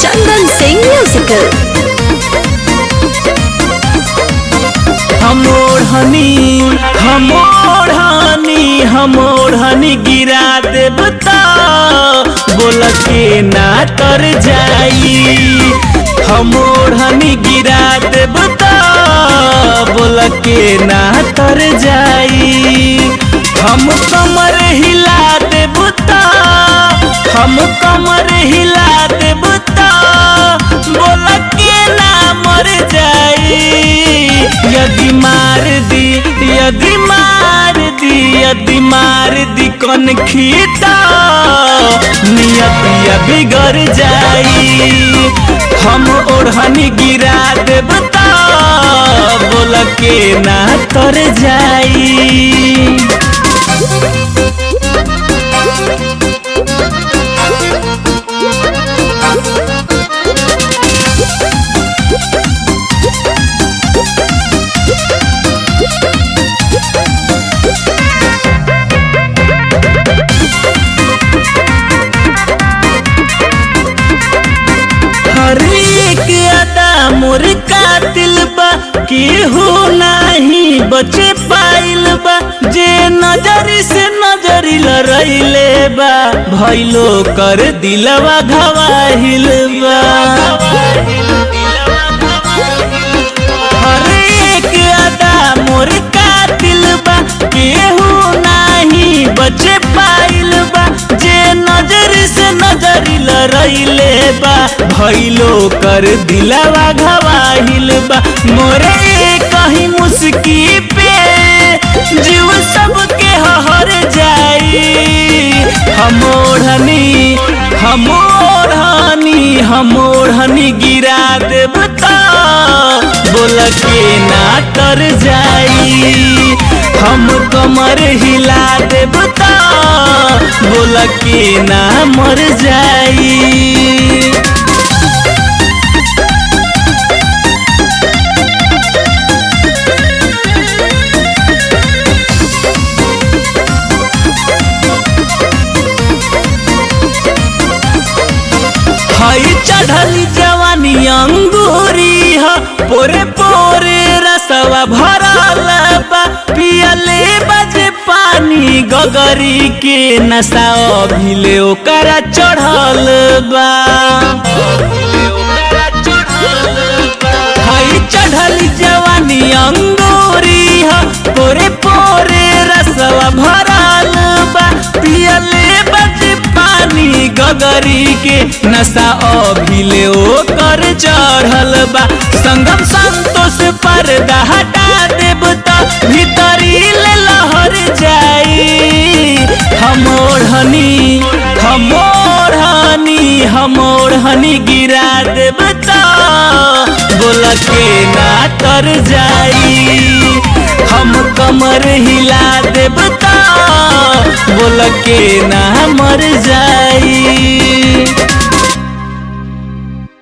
Chandan Singh musical. हमोढ़नी गिरा देब त बोल के ना तर जाई। हमोढ़नी गिरा देब त बोल के ना तर जाई। हम कमर हिला देब त हम कमर हिला देब त बोल के ना मर जाई। यदि मार दी कौन खीता नियतिया बिगड़ जाई। हम ओढ़नी गिरा देब त बोल के ना तर जाई। हरेक अदा मोर कातिल बा केहू नहीं बचे पाइल बा। जे नजरी से नजरी लड़ैले बा भइलो कर दिलवा घवाहिल बा। हरेक अदा मोर कातिल बा केहू नहीं बचे पाइल बा। जे नजरी से नजरी लड़ैले बा भइलो कर दिलवा घवाहिल बा। मोरे कहीं मुस्की पे जीव सबके हर जाई। हमोढ़नी गिरा देब त बोल के ना तर जाई। हम कमर हिला देब त बोल के ना मर जाई। हई चढ़ली जवानी अंगूरी ह पोरे पोरे रसवा भरल बा। पियले बजे पानी गगरी के नशा अभिले ओकरा चढ़ल बा। हई चढ़ली जवानी अंगूरी ह पोरे पोरे रसवा भरल बा। पियले बजे पानी गगरी के नशा अभिले ओकर चढ़ल बा। संगम संतोष पर्दा हटा देब त भीतरी ले लहर जाई। हमोढ़नी गिरा देब त बोल के ना तर जाई। हम कमर हिला देब त बोल के ना मर जाई।